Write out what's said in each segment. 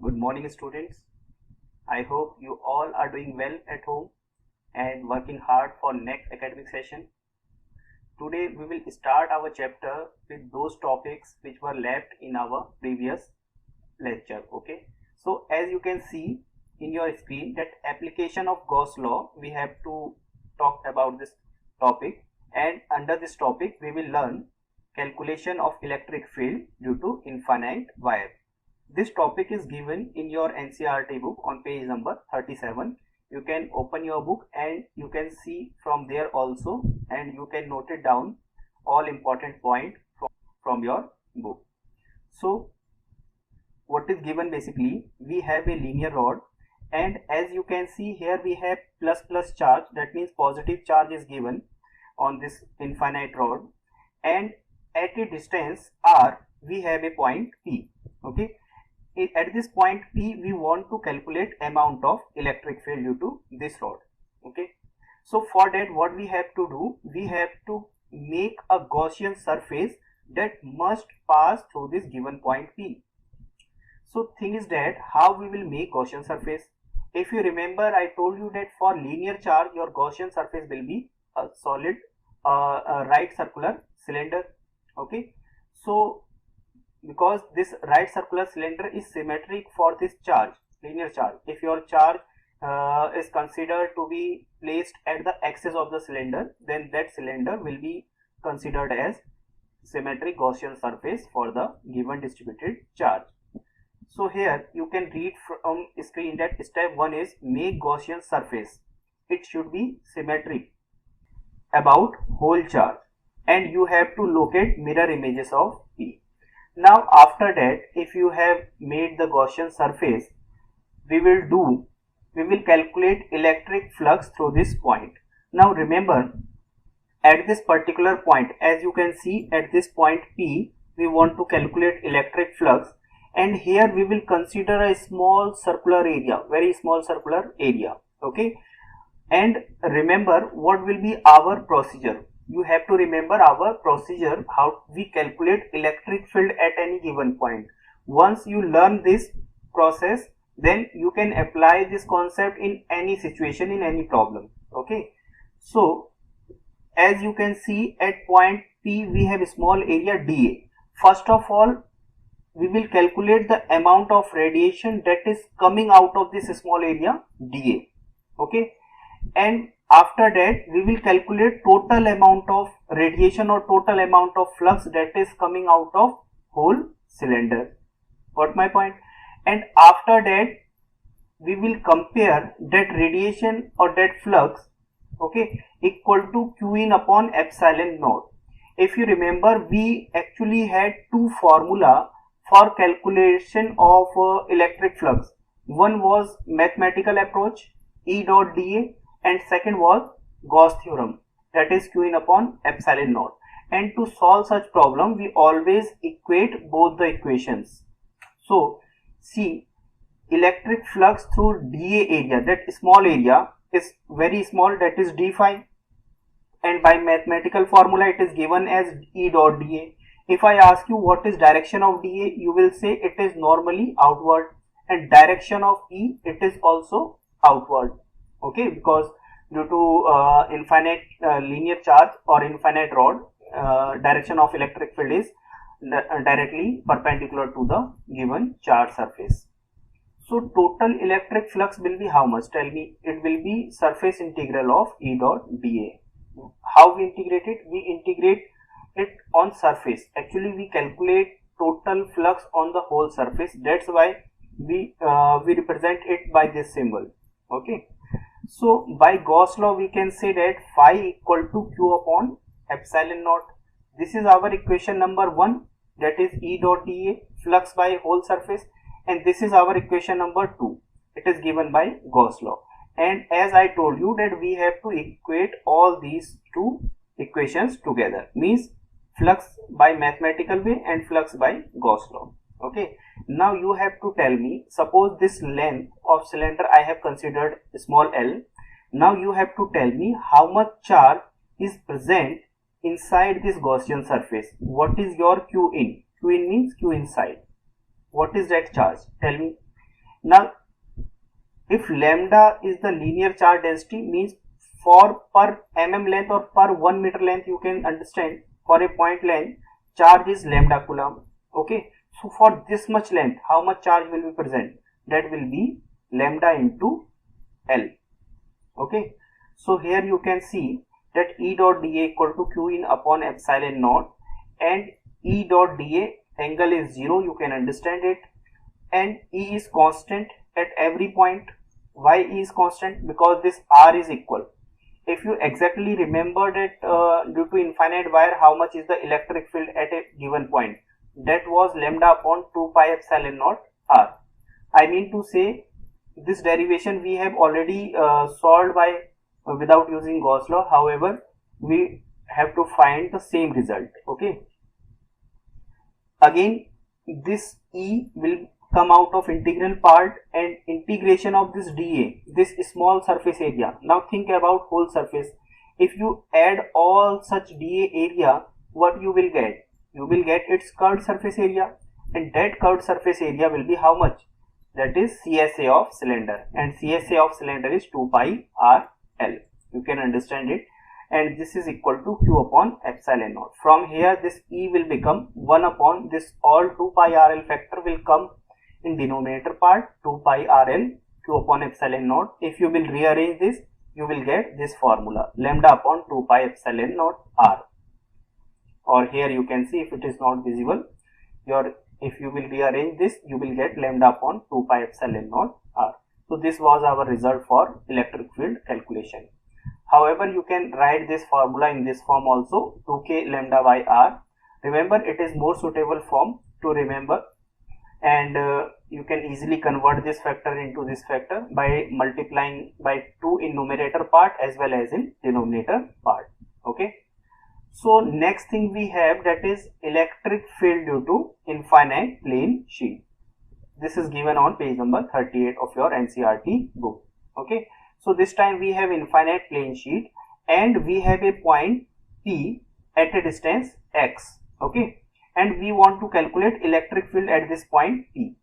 Good morning, students. I hope you all are doing well at home and working hard for next academic session. Today we will start our chapter with those topics which were left in our previous lecture. Okay. So as you can see in your screen that application of Gauss law, we have to talk about this topic, and under this topic we will learn calculation of electric field due to infinite wire. This topic is given in your NCERT book on page number 37. You can open your book and you can see from there also, and you can note it down all important point from your book. So what is given, basically we have a linear rod, and as you can see here we have plus charge, that means positive charge is given on this infinite rod, and at a distance r we have a point P. Okay, at this point P we want to calculate amount of electric field due to this rod. Okay, so for that what we have to do, we have to make a Gaussian surface that must pass through this given point P. So thing is that how we will make Gaussian surface. If you remember, I told you that for linear charge your Gaussian surface will be a solid a right circular cylinder. Okay, so because this right circular cylinder is symmetric for this charge, linear charge, if your charge is considered to be placed at the axis of the cylinder, then that cylinder will be considered as symmetric Gaussian surface for the given distributed charge. So here you can read from screen that step 1 is make Gaussian surface. It should be symmetric about whole charge, and you have to locate mirror images of P. Now after that, if you have made the Gaussian surface, we will calculate electric flux through this point. Now remember, at this particular point, as you can see at this point P, we want to calculate electric flux, and here we will consider a small circular area, very small circular area. Okay, and remember what will be our procedure. You have to remember our procedure, how we calculate electric field at any given point. Once you learn this process, then you can apply this concept in any situation, in any problem. Okay, so as you can see at point P we have a small area dA. First of all, we will calculate the amount of radiation that is coming out of this small area dA. Okay, and after that we will calculate total amount of radiation or total amount of flux that is coming out of whole cylinder. Got my point? And after that we will compare that radiation or that flux, okay, equal to Q in upon epsilon naught. If you remember, we actually had two formula for calculation of electric flux. One was mathematical approach, E dot dA, and second was Gauss theorem, that is Q in upon epsilon naught. And to solve such problem we always equate both the equations. So see, electric flux through dA area, that small area is very small, that is d phi, and by mathematical formula it is given as E dot dA. If I ask you what is direction of dA, you will say it is normally outward, and direction of E, it is also outward. Okay, because due to infinite linear charge or infinite rod, direction of electric field is directly perpendicular to the given charge surface. So total electric flux will be how much? Tell me. It will be surface integral of E dot dA. How we integrate it? We integrate it on surface. Actually we calculate total flux on the whole surface. That's why we represent it by this symbol. Okay, so by Gauss law we can say that phi equal to Q upon epsilon naught. This is our equation number 1, that is E dot dA, flux by whole surface, and this is our equation number 2. It is given by Gauss law, and as I told you that we have to equate all these two equations together, means flux by mathematical way and flux by Gauss law. Okay, now you have to tell me, suppose this length of cylinder I have considered small l. Now you have to tell me how much charge is present inside this Gaussian surface. What is your Q in? Q in means Q inside. What is that charge? Tell me. Now if lambda is the linear charge density, means for per mm length or per 1 meter length, you can understand for a point length charge is lambda coulomb. Okay, so for this much length, how much charge will be present? That will be lambda into L. Okay, so here you can see that E dot dA equal to Q in upon epsilon naught, and E dot dA angle is 0, you can understand it, and E is constant at every point. Why E is constant? Because this R is equal. If you exactly remember that due to infinite wire, how much is the electric field at a given point? That was lambda upon 2 pi epsilon naught R. I mean to say, this derivation we have already solved by without using Gauss law. However, we have to find the same result. Okay, again this E will come out of integral part and integration of this dA, this small surface area. Now think about whole surface. If you add all such dA area, what you will get? You will get its curved surface area, and that curved surface area will be how much? That is CSA of cylinder, and CSA of cylinder is 2 pi RL. You can understand it, and this is equal to Q upon epsilon naught. From here this E will become 1 upon this, all 2 pi RL factor will come in denominator part, 2 pi RL Q upon epsilon naught. If you will rearrange this, you will get this formula, lambda upon 2 pi epsilon naught R. Or here you can see, if it is not visible, if you will rearrange this, you will get lambda upon 2 pi epsilon naught R. So this was our result for electric field calculation. However, you can write this formula in this form also, 2k lambda by R. Remember, it is more suitable form to remember, and you can easily convert this factor into this factor by multiplying by 2 in numerator part as well as in denominator part. Okay, so next thing we have, that is electric field due to infinite plane sheet. This is given on page number 38 of your NCERT book. Okay, so this time we have infinite plane sheet and we have a point P at a distance x. Okay, and we want to calculate electric field at this point P.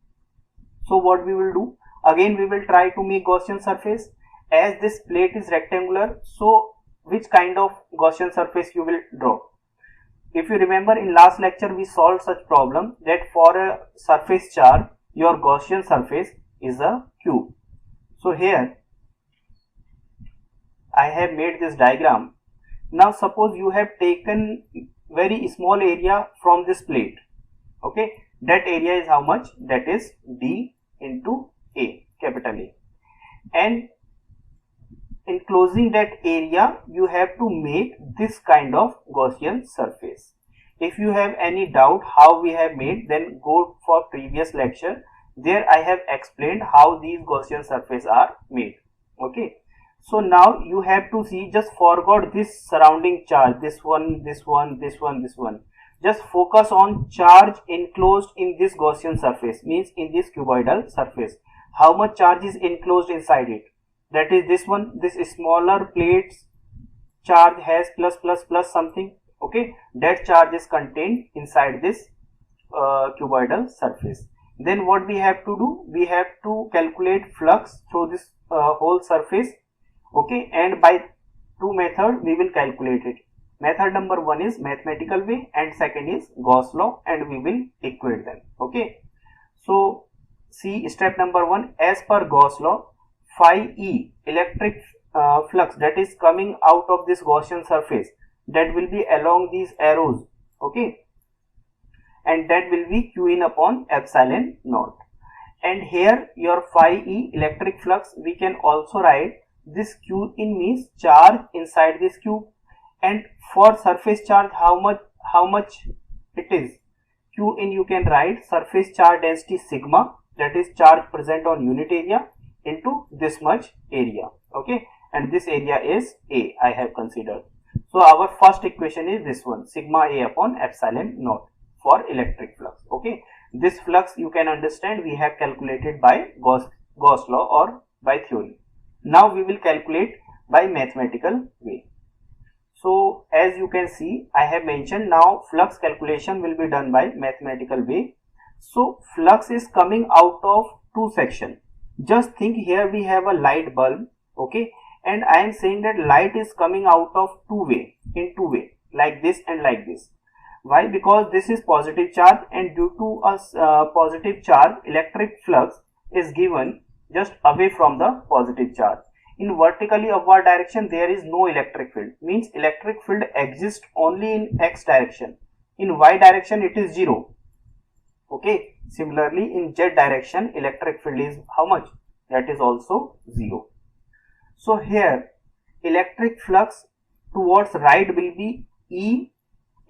So what we will do? Again we will try to make Gaussian surface. As this plate is rectangular, so which kind of Gaussian surface you will draw? If you remember, in last lecture we solved such problem that for a surface charge, your Gaussian surface is a cube. So here I have made this diagram. Now suppose you have taken very small area from this plate. Okay, that area is how much? That is D into A, capital A, and enclosing that area you have to make this kind of Gaussian surface. If you have any doubt how we have made, then go for previous lecture. There I have explained how these Gaussian surface are made. Okay, so now you have to see, just forgot this surrounding charge, this one, this one, this one, this one. Just focus on charge enclosed in this Gaussian surface, means in this cuboidal surface. How much charge is enclosed inside it? That is this one, this smaller plates charge has plus plus plus something. Okay, that charge is contained inside this cuboidal surface. Then what we have to do? We have to calculate flux through this whole surface. Okay, and by two methods we will calculate it. Method number 1 is mathematical way and second is Gauss law, and we will equate them. Okay, so see step number 1. As per Gauss law, phi E electric flux that is coming out of this Gaussian surface, that will be along these arrows. Okay, and that will be Q in upon epsilon naught. And here your phi E electric flux, we can also write this Q in means charge inside this cube, and for surface charge how much it is? Q in you can write surface charge density sigma, that is charge present on unit area, into this much area. Okay, and this area is A, I have considered. So our first equation is this one, sigma A upon epsilon naught for electric flux. Okay, this flux you can understand we have calculated by Gauss law or by theory. Now we will calculate by mathematical way. So as you can see, I have mentioned now flux calculation will be done by mathematical way. So flux is coming out of two sections. Just think, here we have a light bulb, okay, and I am saying that light is coming out of in two way, like this and like this. Why? Because this is positive charge, and due to a positive charge, electric flux is given just away from the positive charge. In vertically upward direction, there is no electric field, means electric field exists only in x direction. In y direction it is 0. Okay, similarly in z direction electric field is how much? That is also 0. So here electric flux towards right will be E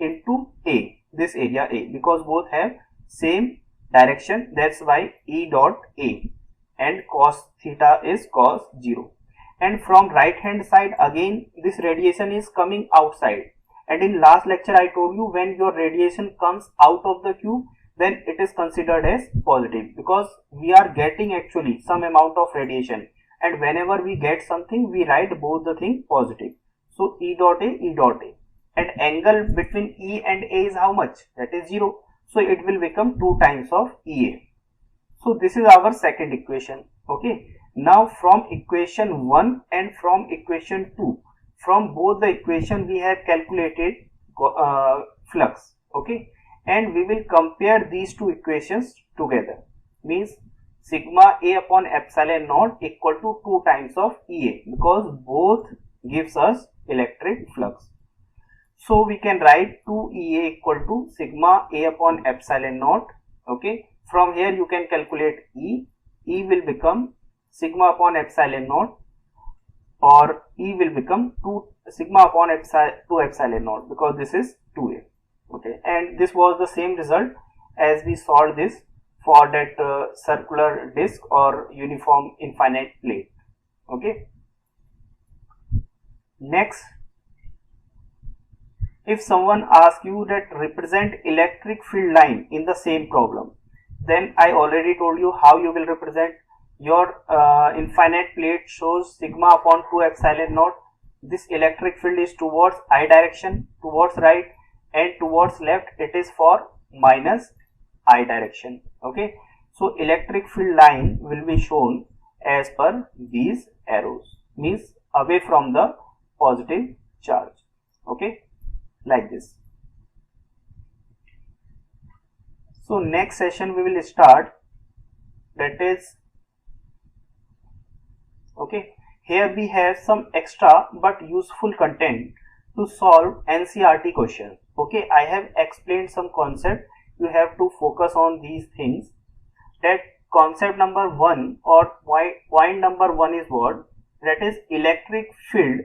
into A, this area A, because both have same direction, that's why E dot A, and cos theta is cos 0. And from right hand side again this radiation is coming outside, and in last lecture I told you, when your radiation comes out of the cube, then it is considered as positive, because we are getting actually some amount of radiation, and whenever we get something we write both the thing positive. So E dot A, E dot A, and angle between E and A is how much? That is 0. So it will become 2 times of EA. So this is our second equation. Okay. Now from equation 1 and from equation 2, from both the equation we have calculated flux. Okay. And we will compare these two equations together, means sigma A upon epsilon naught equal to 2 times of EA, because both gives us electric flux. So we can write 2EA equal to sigma A upon epsilon naught. Okay. From here you can calculate E. E will become sigma upon epsilon naught, or E will become 2 sigma upon epsilon naught, because this is 2A. Okay. And this was the same result as we solved this for that circular disc or uniform infinite plate. Okay. Next, if someone asks you that represent electric field line in the same problem, then I already told you how you will represent. Your infinite plate shows sigma upon 2 epsilon naught. This electric field is towards I direction, towards right, and towards left it is for minus I direction. Okay. So electric field line will be shown as per these arrows, means away from the positive charge. Okay, like this. So next session we will start, that is, okay, here we have some extra but useful content to solve NCERT questions. Okay, I have explained some concept, you have to focus on these things. That concept number 1 or point number 1 is what? That is, electric field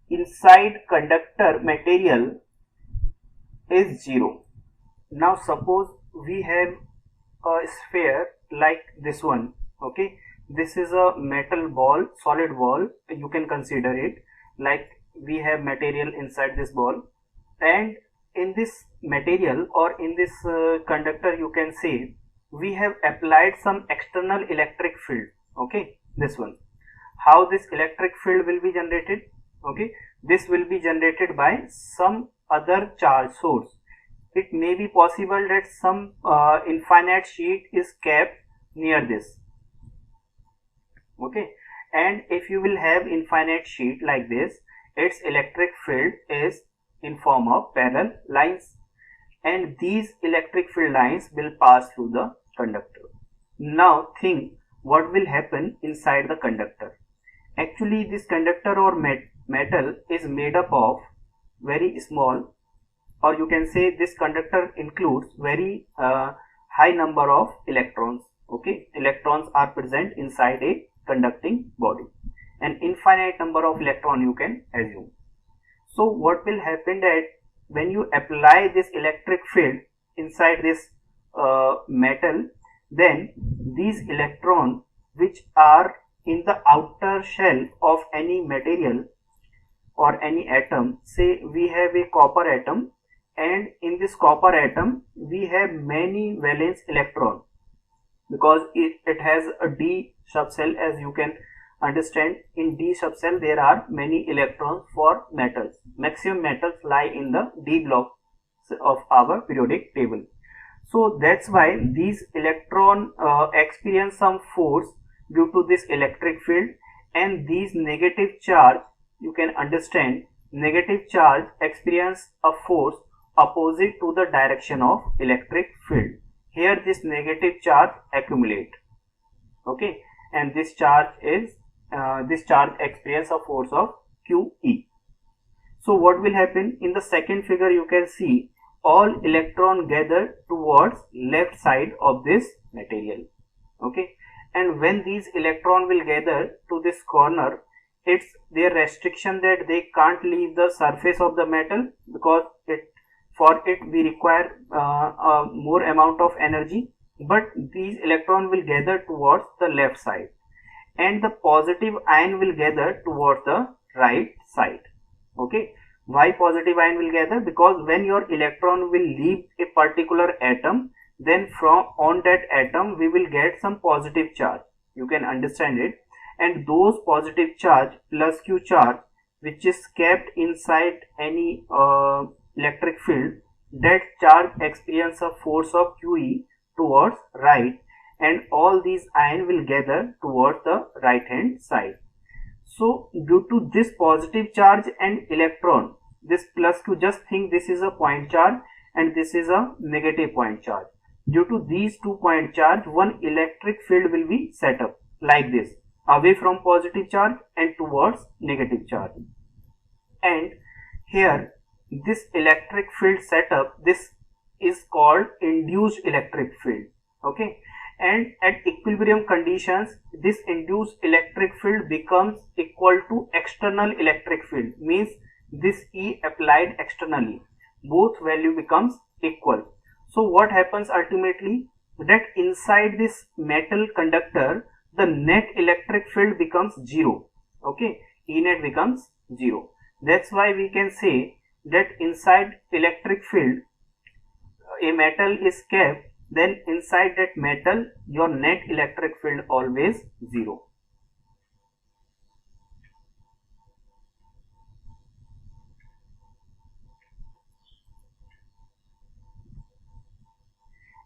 inside conductor material is 0. Now suppose we have a sphere like this one. Okay, this is a metal ball, solid ball, you can consider it like we have material inside this ball, and in this material or in this conductor you can say we have applied some external electric field. Okay, this one. How this electric field will be generated? Okay, this will be generated by some other charge source. It may be possible that some infinite sheet is kept near this. Okay, and if you will have infinite sheet like this, its electric field is in form of parallel lines, and these electric field lines will pass through the conductor. Now think what will happen inside the conductor. Actually this conductor or metal is made up of very small, or you can say this conductor includes very high number of electrons. Okay, electrons are present inside a conducting body, an infinite number of electron you can assume. So what will happen that when you apply this electric field inside this metal, then these electrons which are in the outer shell of any material or any atom, say we have a copper atom, and in this copper atom we have many valence electron, because it has a D subshell, as you can understand. In D subshell there are many electrons for metals. Maximum metals lie in the D block of our periodic table. So that's why these electron experience some force due to this electric field, and these negative charge, you can understand, negative charge experience a force opposite to the direction of electric field. Here this negative charge accumulate, okay, and this charge experience a force of QE. So what will happen in the second figure? You can see all electron gather towards left side of this material, okay, and when these electron will gather to this corner, it's their restriction that they can't leave the surface of the metal, because for it we require a more amount of energy, but these electron will gather towards the left side and the positive ion will gather towards the right side, okay. Why positive ion will gather? Because when your electron will leave a particular atom, then from on that atom we will get some positive charge, you can understand it, and those positive charge plus Q charge which is kept inside any electric field, that charge experience a force of QE towards right, and all these ion will gather towards the right hand side. So due to this positive charge and electron, this plus Q, just think this is a point charge and this is a negative point charge. Due to these 2 point charge, one electric field will be set up like this, away from positive charge and towards negative charge. And here this electric field setup, this is called induced electric field, okay, and at equilibrium conditions this induced electric field becomes equal to external electric field, means this E applied externally, both value becomes equal. So what happens ultimately, that inside this metal conductor the net electric field becomes 0, okay, E net becomes 0. That's why we can say that inside electric field a metal is kept, then inside that metal your net electric field always 0.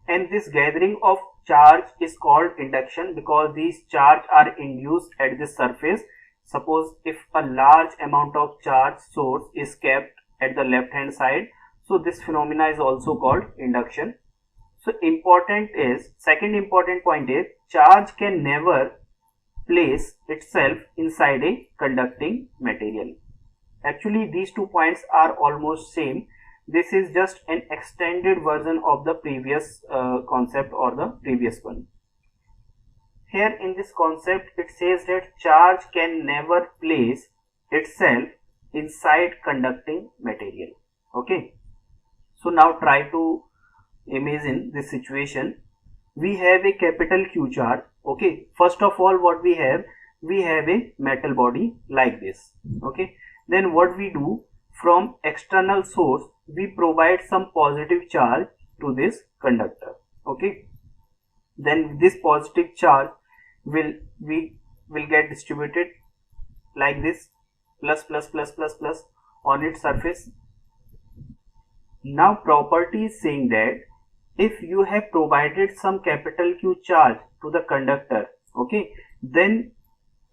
And this gathering of charge is called induction, because these charge are induced at the surface. Suppose if a large amount of charge source is kept at the left hand side, so this phenomena is also called induction. So second important point is, charge can never place itself inside a conducting material. Actually these 2 points are almost same. This is just an extended version of the previous concept or the previous one. Here in this concept it says that charge can never place itself inside conducting material, okay. So now try to imagine this situation. We have a capital Q charge, okay. First of all what we have a metal body like this, okay. Then what we do, from external source we provide some positive charge to this conductor, okay. Then this positive charge will get distributed like this, plus plus plus plus plus on its surface. Now property is saying that if you have provided some capital Q charge to the conductor, okay, then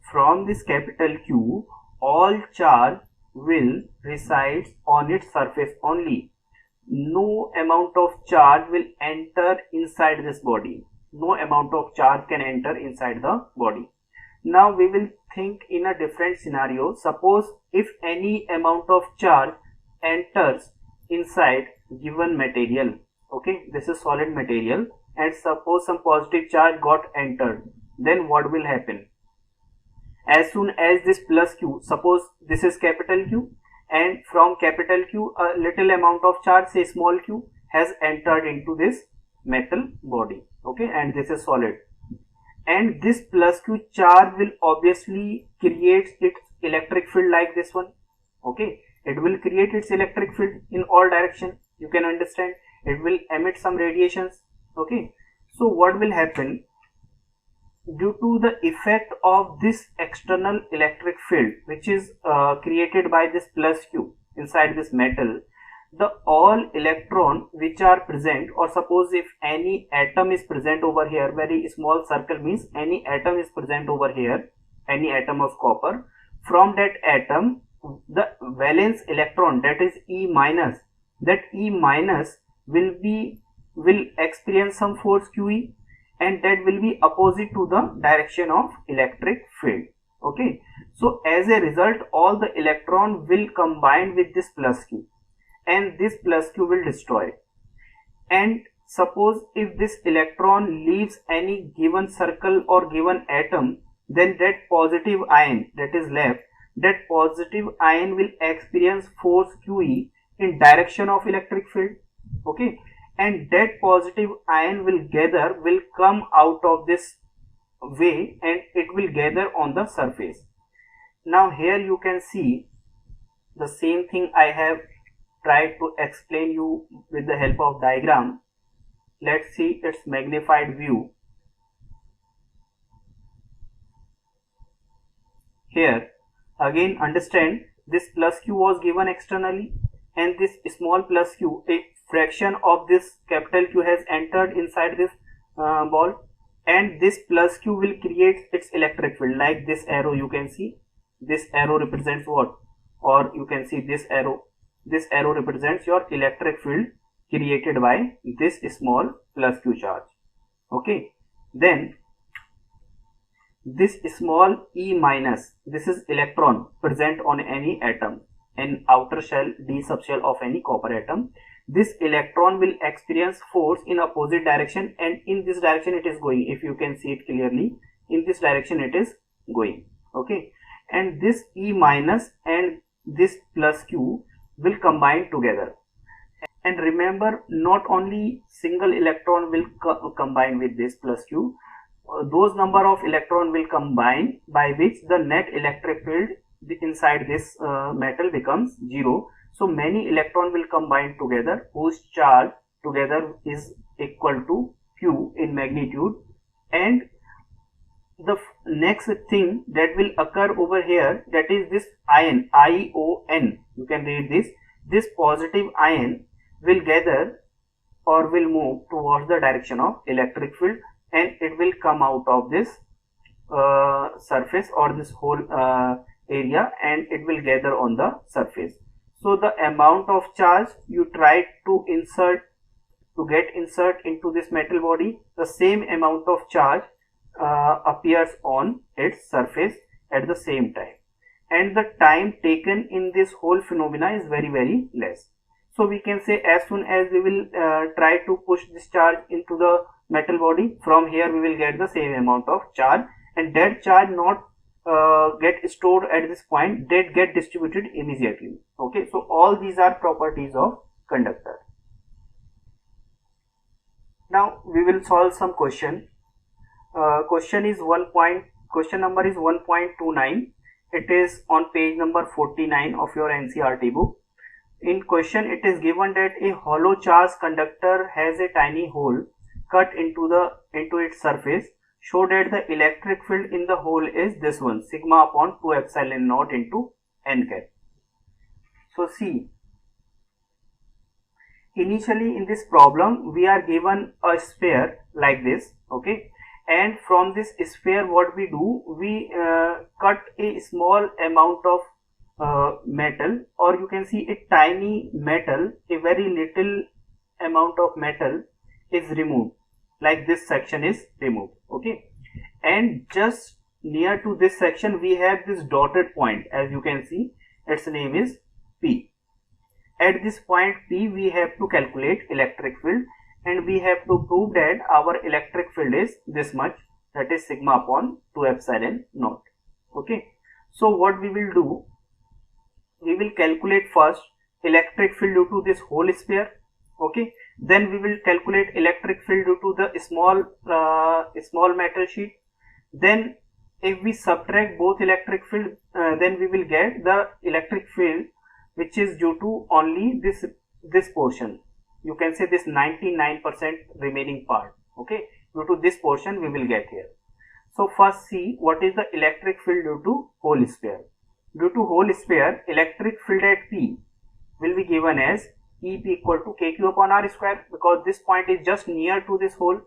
from this capital Q all charge will reside on its surface only. No amount of charge will enter inside this body. No amount of charge can enter inside the body. Now we will think in a different scenario. Suppose if any amount of charge enters inside given material, okay, this is solid material, and suppose some positive charge got entered, then what will happen? As soon as this plus Q, suppose this is capital Q, and from capital Q a little amount of charge, say small q, has entered into this metal body, okay, and this is solid, and this plus Q charge will obviously create its electric field like this one, okay. It will create its electric field in all direction, you can understand. It will emit some radiations, okay. So what will happen? Due to the effect of this external electric field which is created by this plus Q inside this metal, the all electron which are present, or suppose if any atom is present over here, very small circle means any atom is present over here, any atom of copper, from that atom the valence electron, that is E minus, that E minus will experience some force QE, and that will be opposite to the direction of electric field. Okay, so as a result all the electron will combine with this plus Q, and this plus Q will destroy. And suppose if this electron leaves any given circle or given atom, then that positive ion that is left, that positive ion will experience force QE in direction of electric field. Okay, and that positive ion will come out of this way, and it will gather on the surface. Now here you can see the same thing I have tried to explain you with the help of diagram. Let's see its magnified view. Here again understand, this plus Q was given externally, and this small plus Q, a fraction of this capital Q has entered inside this ball, and this plus Q will create its electric field. Like this arrow, you can see this arrow represents what, or you can see this arrow represents your electric field created by this small plus Q charge. Okay, then this small E minus, this is electron present on any atom, an outer shell, D subshell of any copper atom. This electron will experience force in opposite direction, and in this direction it is going. If you can see it clearly, in this direction it is going. Okay, and this E minus and this plus Q will combine together. And remember, not only single electron will combine with this plus Q, those number of electron will combine by which the net electric field inside this metal becomes 0. So many electron will combine together whose charge together is equal to Q in magnitude. And the next thing that will occur over here, that is this ion, ION, you can read this positive ion will gather or will move towards the direction of electric field, and it will come out of this surface or this whole area, and it will gather on the surface. So the amount of charge you try to get insert into this metal body, the same amount of charge appears on its surface at the same time, and the time taken in this whole phenomena is very less. So we can say as soon as we will try to push this charge into the metal body, from here we will get the same amount of charge, and that charge not get stored at this point, that get distributed immediately. Okay, so all these are properties of conductor. Now we will solve some question. Question number is 1.29. It is on page number 49 of your NCERT book. In question it is given that a hollow charged conductor has a tiny hole cut into its surface. Show that the electric field in the hole is this one, sigma upon 2 epsilon naught into n cap. So see, initially in this problem we are given a sphere like this. Okay, and from this sphere what we do, we cut a small amount of metal, or you can see a tiny metal, a very little amount of metal is removed, like this section is removed. Okay, and just near to this section we have this dotted point, as you can see, its name is P. At this point P we have to calculate electric field, and we have to prove that our electric field is this much, that is sigma upon 2 epsilon naught. Okay, so what we will do, we will calculate first electric field due to this whole sphere. Okay, then we will calculate electric field due to the small metal sheet. Then if we subtract both electric field, then we will get the electric field which is due to only this portion, you can say this 99% remaining part. Okay, due to this portion we will get here. So first see what is the electric field due to whole sphere. Due to whole sphere, electric field at P will be given as EP equal to KQ upon R square, because this point is just near to this hole.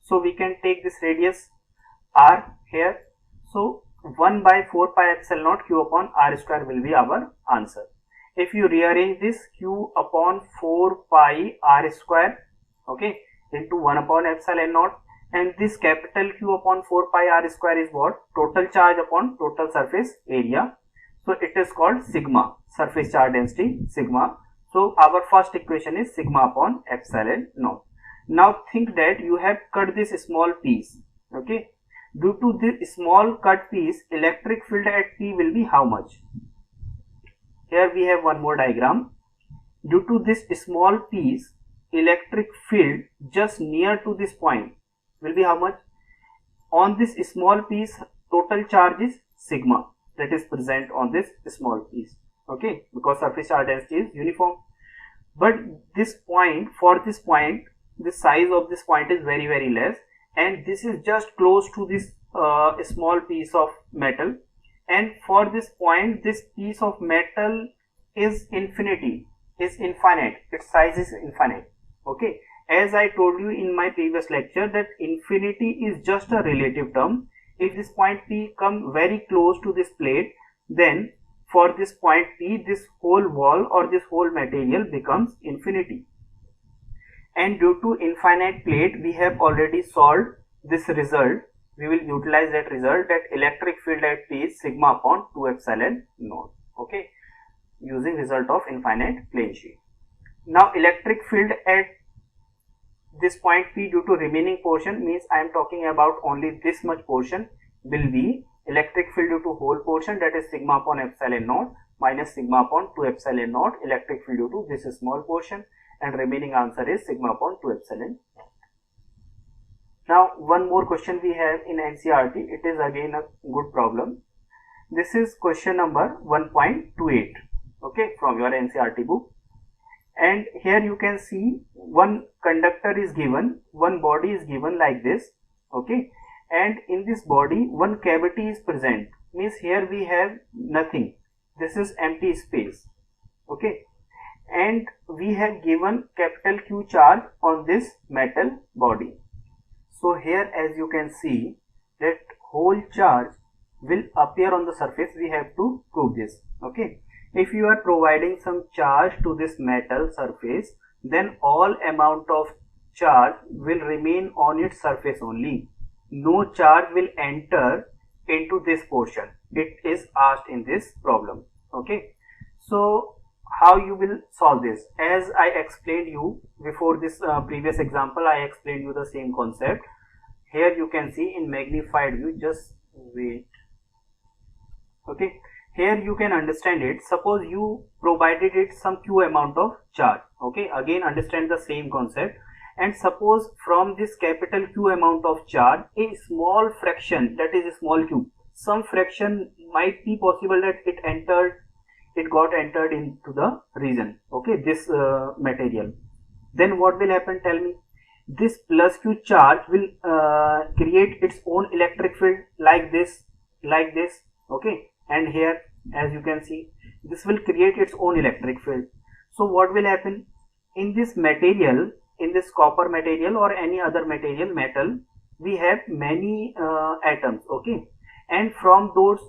So we can take this radius R here. So 1 by 4 pi epsilon naught Q upon R square will be our answer. If you rearrange this Q upon 4 pi R square, okay, into 1 upon epsilon naught, and this capital Q upon 4 pi R square is what? Total charge upon total surface area. So it is called sigma, surface charge density sigma. So our first equation is sigma upon epsilon naught. Now think that you have cut this small piece, okay. Due to this small cut piece, electric field at P will be how much? Here we have one more diagram. Due to this small piece, electric field just near to this point will be how much? On this small piece, total charge is sigma, that is present on this small piece, okay, because surface charge density is uniform. But this point, for this point, the size of this point is very, very less, and this is just close to this small piece of metal, and for this point, this piece of metal is infinite, its size is infinite, okay. As I told you in my previous lecture that infinity is just a relative term. If this point P come very close to this plate, then for this point P, this whole wall or this whole material becomes infinity. And due to infinite plate, we have already solved this result. We will utilize that result, that electric field at P is sigma upon 2 epsilon naught, okay, using result of infinite plane sheet. Now electric field at this point P due to remaining portion, means I am talking about only this much portion, will be electric field due to whole portion, that is sigma upon epsilon naught minus sigma upon 2 epsilon naught, electric field due to this small portion, and remaining answer is sigma upon 2 epsilon. Now one more question we have in NCERT, it is again a good problem. This is question number 1.28, okay, from your NCERT book. And here you can see one conductor is given, one body is given like this, okay, and in this body one cavity is present, means here we have nothing, this is empty space, okay, and we have given capital Q charge on this metal body. So here as you can see that whole charge will appear on the surface. We have to prove this, okay. If you are providing some charge to this metal surface, then all amount of charge will remain on its surface only. No charge will enter into this portion. It is asked in this problem, okay. So how you will solve this? As I explained you before this previous example, I explained you the same concept. Here you can see in magnified view, just wait, okay. Here you can understand it. Suppose you provided it some Q amount of charge, okay, again understand the same concept, and suppose from this capital Q amount of charge, a small fraction, that is a small q, some fraction might be possible that it got entered into the region, okay, this material. Then what will happen, tell me? This plus Q charge will create its own electric field like this, okay. And here as you can see, this will create its own electric field. So what will happen in this material, in this copper material or any other material, metal, we have many atoms, okay, and from those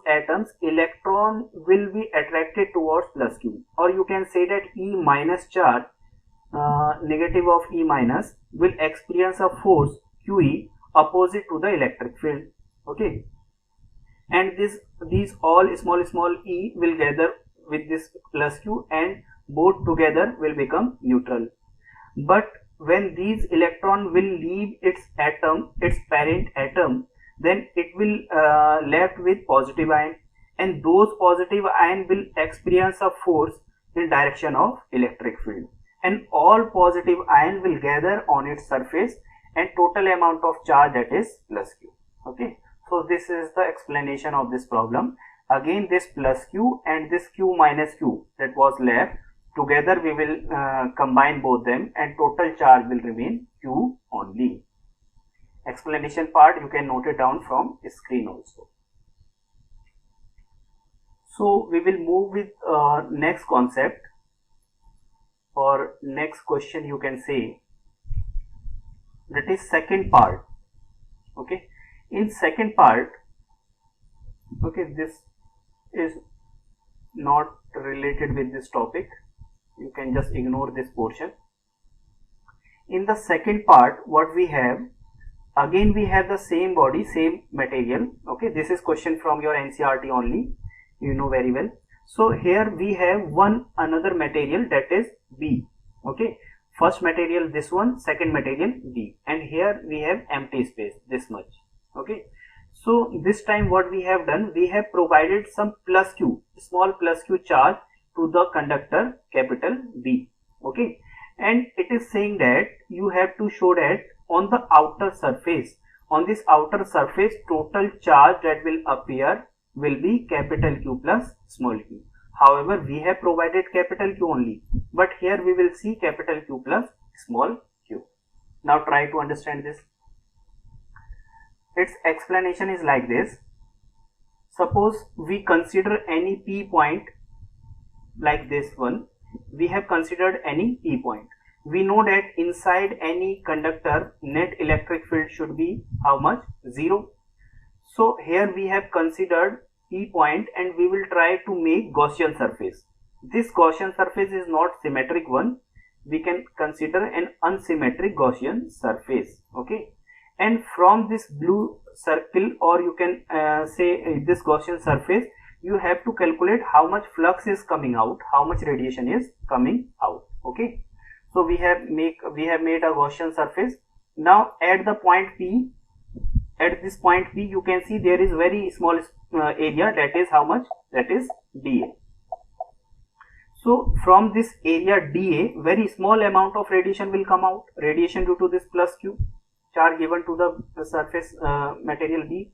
atoms electron will be attracted towards plus Q, or you can say that E minus charge, negative of E minus, will experience a force QE opposite to the electric field, okay. And these all small e will gather with this plus Q, and both together will become neutral. But when these electron will leave its atom, its parent atom, then it will left with positive ion, and those positive ion will experience a force in direction of electric field, and all positive ion will gather on its surface, and total amount of charge, that is plus Q, okay. So this is the explanation of this problem. Again this plus Q and this Q minus Q that was left, together we will combine both them, and total charge will remain Q only. Explanation part you can note it down from screen also. So we will move with next concept. or next question you can say, that is second part. Okay, in second part, okay, this is not related with this topic, you can just ignore this portion. In the second part, what we have, again we have the same body, same material. Okay, this is question from your NCERT only, you know very well. So here we have another material, that is B. Okay, first material this one, second material B, and here we have empty space, this much. Okay, so this time what we have done, we have provided some plus q, small plus q charge to the conductor capital B. Okay, and it is saying that you have to show that on the outer surface, on this outer surface, total charge that will appear will be capital Q plus small q. However, we have provided capital Q only, but here we will see capital Q plus small q. Now try to understand this. Its explanation is like this. Suppose we consider any P point like this one. We have considered any P point. We know that inside any conductor net electric field should be how much? 0. So here we have considered P point and we will try to make Gaussian surface. This Gaussian surface is not symmetric one. We can consider an unsymmetric Gaussian surface. Okay, and from this blue circle, or you can say this Gaussian surface, you have to calculate how much flux is coming out, how much radiation is coming out. Okay, so we have made a Gaussian surface. Now at the point P, at this point P, you can see there is very small area, that is how much? That is dA. So from this area dA, very small amount of radiation will come out, radiation due to this plus q charge given to the surface material B,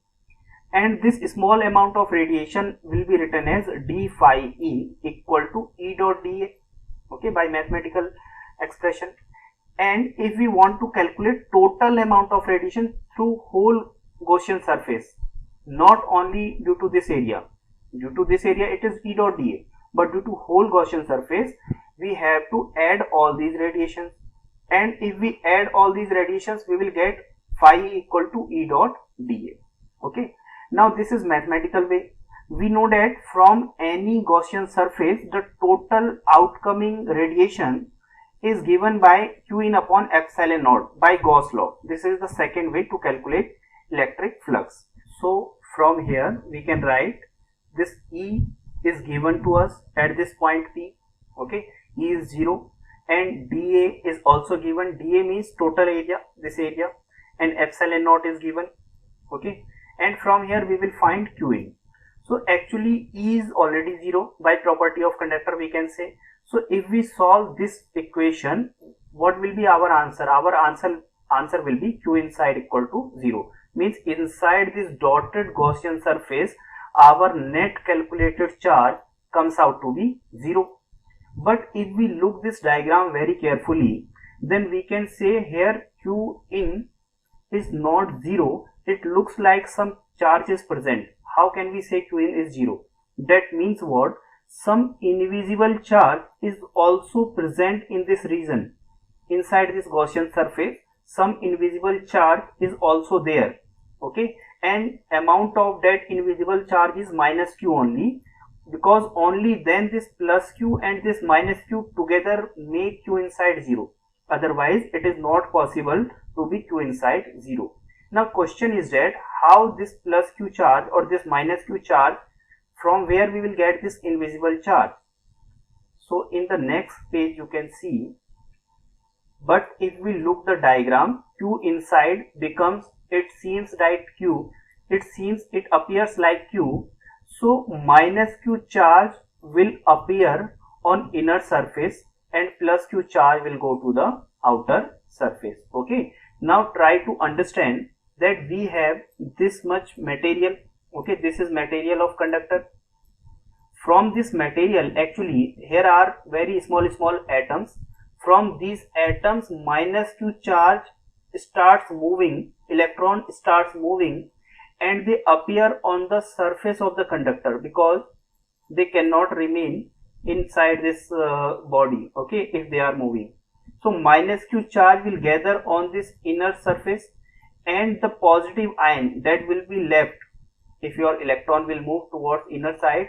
and this small amount of radiation will be written as d phi E equal to E dot dA. Okay, by mathematical expression. And if we want to calculate total amount of radiation through whole Gaussian surface, not only due to this area, it is E dot dA, but due to whole Gaussian surface, we have to add all these radiations, and if we add all these radiations, we will get phi equal to E dot dA. Okay, now this is mathematical way. We know that from any Gaussian surface, the total outcoming radiation is given by Q in upon epsilon naught by Gauss law. This is the second way to calculate electric flux. So from here we can write this E is given to us at this point P. Okay, E is 0 and dA is also given. dA means total area, this area, and epsilon naught is given. Okay, and from here we will find Q in. So actually E is already 0 by property of conductor, we can say. So if we solve this equation, what will be our answer? Our answer will be Q inside equal to 0. Means inside this dotted Gaussian surface, our net calculated charge comes out to be 0. But if we look this diagram very carefully, then we can say here Q in is not 0. It looks like some charge is present. How can we say Q in is 0? That means what? Some invisible charge is also present in this region. Inside this Gaussian surface, some invisible charge is also there. Okay, and amount of that invisible charge is minus Q only, because only then this plus Q and this minus Q together make Q inside 0. Otherwise, it is not possible to be Q inside 0. Now question is that how this plus Q charge or this minus Q charge, from where we will get this invisible charge? So in the next page you can see, but if we look the diagram, Q inside becomes, it seems like Q, it appears like Q. So minus Q charge will appear on inner surface and plus Q charge will go to the outer surface. Okay, now try to understand that we have this much material. Okay, this is material of conductor. From this material, actually here are very small atoms. From these atoms, minus Q charge starts moving, electron starts moving, and they appear on the surface of the conductor because they cannot remain inside this body, okay, if they are moving. So minus q charge will gather on this inner surface, and the positive ion that will be left, if your electron will move towards inner side,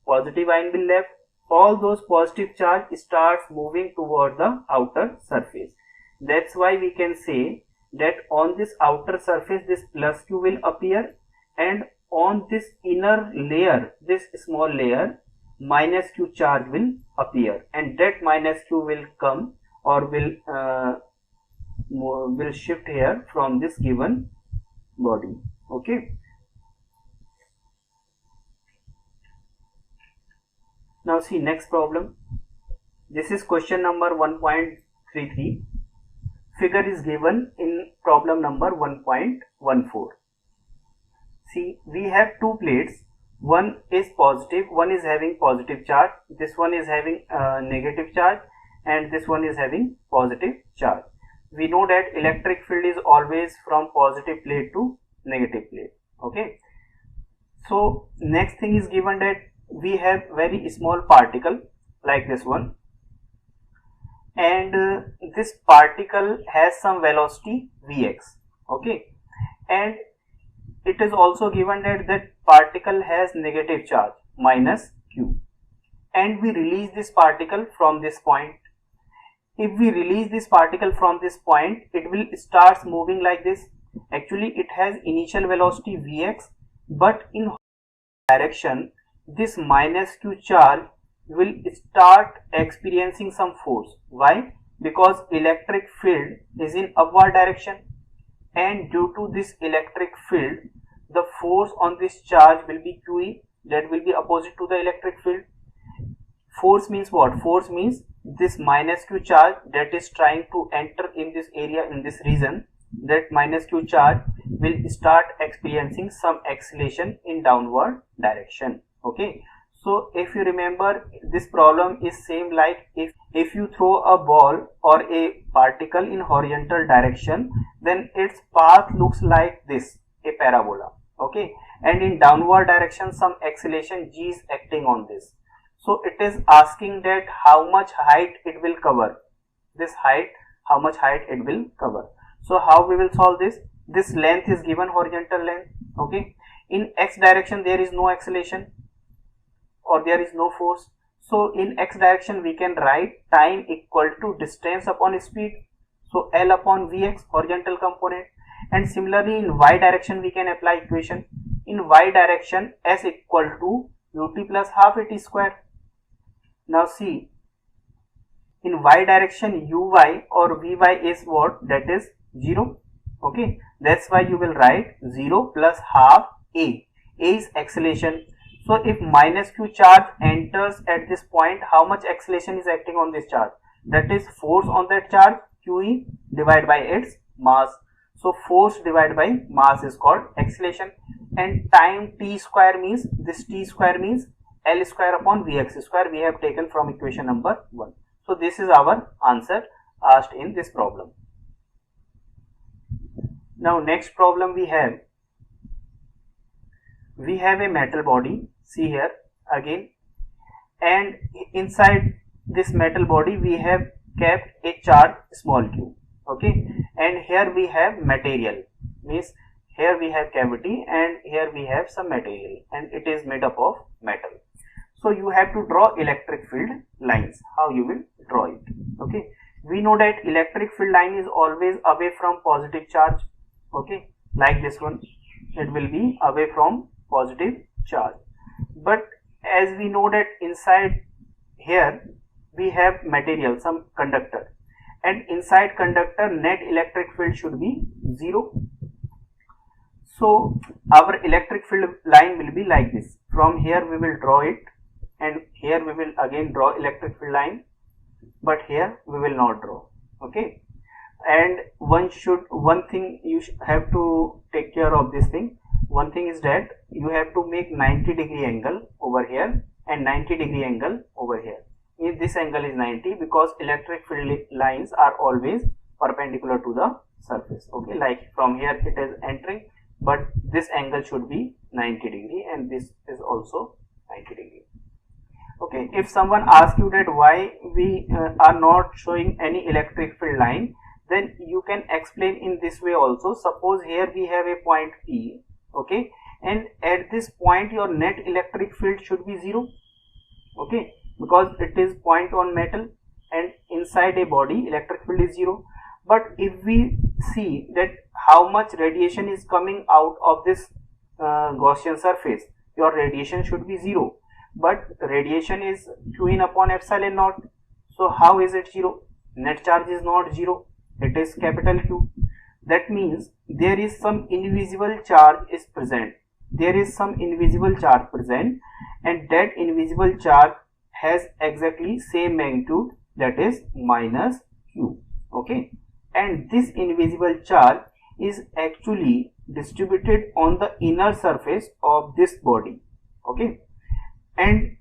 positive ion will left, all those positive charge starts moving toward the outer surface. That's why we can say that on this outer surface this plus q will appear, and on this inner layer, this small layer, minus q charge will appear, and that minus q will come or will shift here from this given body. Okay. Now see next problem. This is question number 1.33. Figure is given in problem number 1.14. See, we have two plates. One is positive, one is having positive charge, this one is having negative charge, and this one is having positive charge. We know that electric field is always from positive plate to negative plate. Okay. So next thing is given that we have very small particle like this one, and this particle has some velocity vx. Okay, and it is also given that that particle has negative charge minus q, and we release this particle from this point. If we release this particle from this point, it will start moving like this. Actually it has initial velocity vx, but in direction this minus q charge will start experiencing some force. Why? Because electric field is in upward direction, and due to this electric field the force on this charge will be QE, that will be opposite to the electric field. Force means what? Force means this minus q charge that is trying to enter in this area, in this region, that minus q charge will start experiencing some acceleration in downward direction. Okay, so if you remember, this problem is same like if you throw a ball or a particle in horizontal direction, then its path looks like this, a parabola. Okay, and in downward direction some acceleration g is acting on this. So it is asking that how much height it will cover, this height, how much height it will cover. So how we will solve this? This length is given, horizontal length. Okay, in x direction there is no acceleration or there is no force. So in x direction we can write time equal to distance upon speed, so L upon Vx, horizontal component. And similarly in y direction we can apply equation. In y direction s equal to ut plus half at square. Now see, in y direction uy or vy is what? That is 0. Okay, that's why you will write 0 plus half a. A is acceleration. So if minus q charge enters at this point, how much acceleration is acting on this charge? That is force on that charge, QE divided by its mass. So force divided by mass is called acceleration, and time t square means, this t square means L square upon Vx square, we have taken from equation number 1. So this is our answer asked in this problem. Now next problem we have a metal body, see here again, and inside this metal body we have kept a charge small q. Okay, and here we have material, means here we have cavity and here we have some material, and it is made up of metal. So you have to draw electric field lines. How you will draw it? Okay, we know that electric field line is always away from positive charge. Okay, like this one, it will be away from positive charge. But as we know that inside here we have material, some conductor, and inside conductor net electric field should be 0. So our electric field line will be like this. From here we will draw it, and here we will again draw electric field line, but here we will not draw. Okay, and one thing you have to take care of this thing. One thing is that you have to make 90-degree angle over here and 90-degree angle over here. If this angle is 90, because electric field lines are always perpendicular to the surface. Okay, like from here it is entering, but this angle should be 90 degree and this is also 90 degree. Okay, if someone asks you that why we are not showing any electric field line, then you can explain in this way also. Suppose here we have a point P, okay, and at this point your net electric field should be 0, okay, because it is point on metal and inside a body electric field is 0. But if we see that how much radiation is coming out of this Gaussian surface, your radiation should be 0, but radiation is q in upon epsilon naught. So how is it 0? Net charge is not 0, it is capital Q. That means there is some invisible charge is present. There is some invisible charge present, and that invisible charge has exactly same magnitude, that is minus Q. Okay, and this invisible charge is actually distributed on the inner surface of this body. Okay, and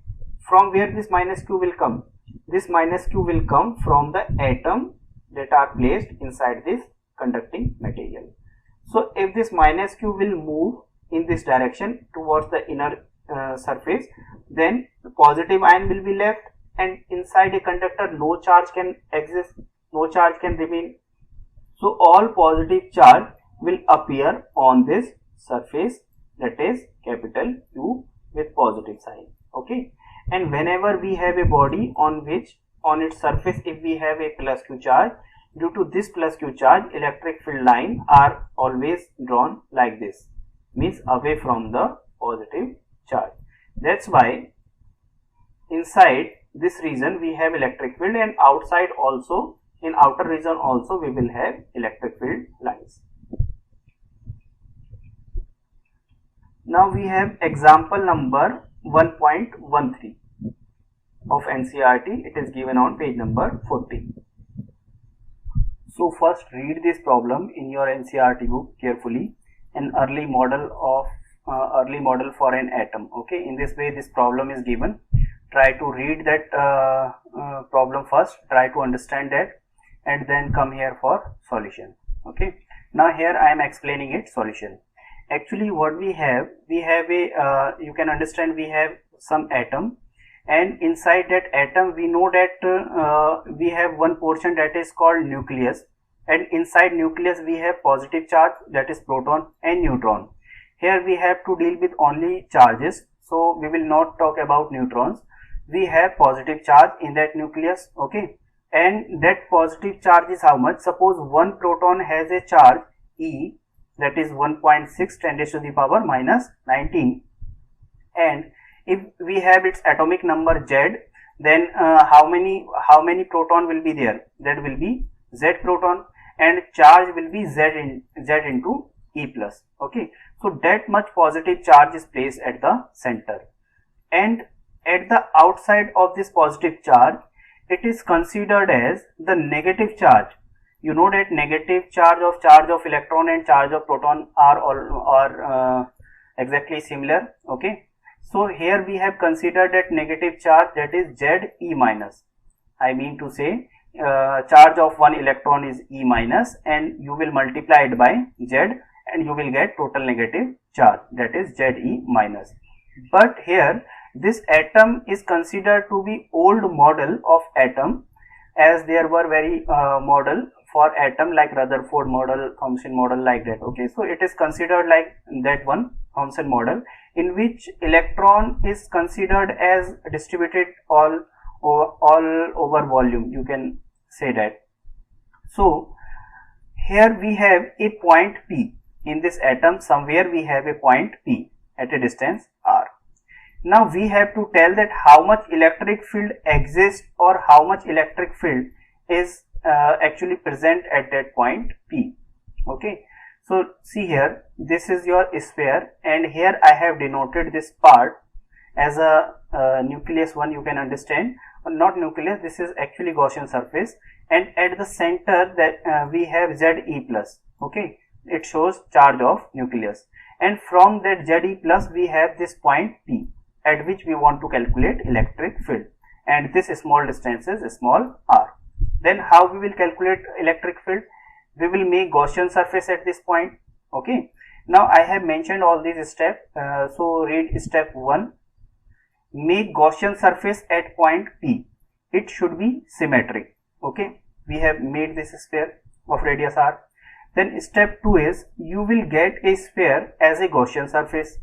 from where this minus Q will come? This minus Q will come from the atom that are placed inside this conducting material. So if this minus Q will move in this direction towards the inner surface, then the positive ion will be left, and inside a conductor no charge can exist, no charge can remain. So all positive charge will appear on this surface, that is capital Q with positive sign. Okay, and whenever we have a body on which on its surface if we have a plus Q charge, due to this plus Q charge electric field line are always drawn like this, means away from the positive charge. That's why inside this region we have electric field, and outside also, in outer region also we will have electric field lines. Now we have example number 1.13 of NCERT. It is given on page number 40. So first read this problem in your NCERT book carefully. An early model for an atom. Okay, in this way this problem is given. Try to read that problem first, try to understand that, and then come here for solution. Okay, now here I am explaining its solution. Actually what we have a you can understand we have some atom, and inside that atom we know that we have one portion that is called nucleus, and inside nucleus we have positive charge, that is proton and neutron. Here we have to deal with only charges, so we will not talk about neutrons. We have positive charge in that nucleus. Okay, and that positive charge is how much? Suppose one proton has a charge E, that is 1.6 10 raised to the power minus 19, and if we have its atomic number Z, then how many proton will be there? That will be Z proton, and charge will be Z into E plus. Okay, so that much positive charge is placed at the center, and at the outside of this positive charge it is considered as the negative charge. You know that negative charge of electron and charge of proton are exactly similar. Okay, so here we have considered that negative charge, that is Ze minus. I mean to say charge of one electron is E minus, and you will multiply it by Z and you will get total negative charge, that is Ze minus. But here this atom is considered to be old model of atom, as there were very model for atom like Rutherford model, Thomson model, like that. Okay, so it is considered like that one Thomson model, in which electron is considered as distributed all over volume, you can say that. So here we have a point P in this atom, somewhere we have a point P at a distance r. Now we have to tell that how much electric field exists or how much electric field is actually present at that point P. Okay, so see here, this is your sphere, and here I have denoted this part as a nucleus one, you can understand, not nucleus, this is actually Gaussian surface, and at the center that we have Ze plus. Okay, it shows charge of nucleus, and from that Ze plus we have this point P at which we want to calculate electric field, and this small distance is small r. Then how we will calculate electric field? We will make Gaussian surface at this point. Okay, now I have mentioned all these steps, so read step 1. make Gaussian surface at point P. It should be symmetric. Okay, we have made this sphere of radius r. Then step 2 is you will get a sphere as a Gaussian surface.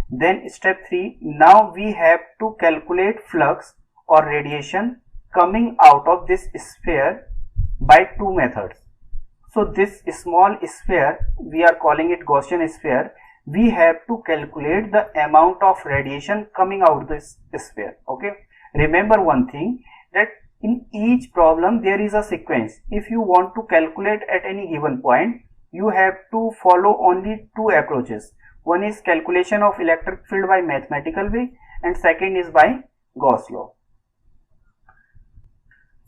Then step 3, now we have to calculate flux or radiation coming out of this sphere by two methods. So this small sphere, we are calling it Gaussian sphere. We have to calculate the amount of radiation coming out this sphere. Okay, remember one thing, that in each problem there is a sequence. If you want to calculate at any given point, you have to follow only two approaches. One is calculation of electric field by mathematical way, and second is by Gauss law.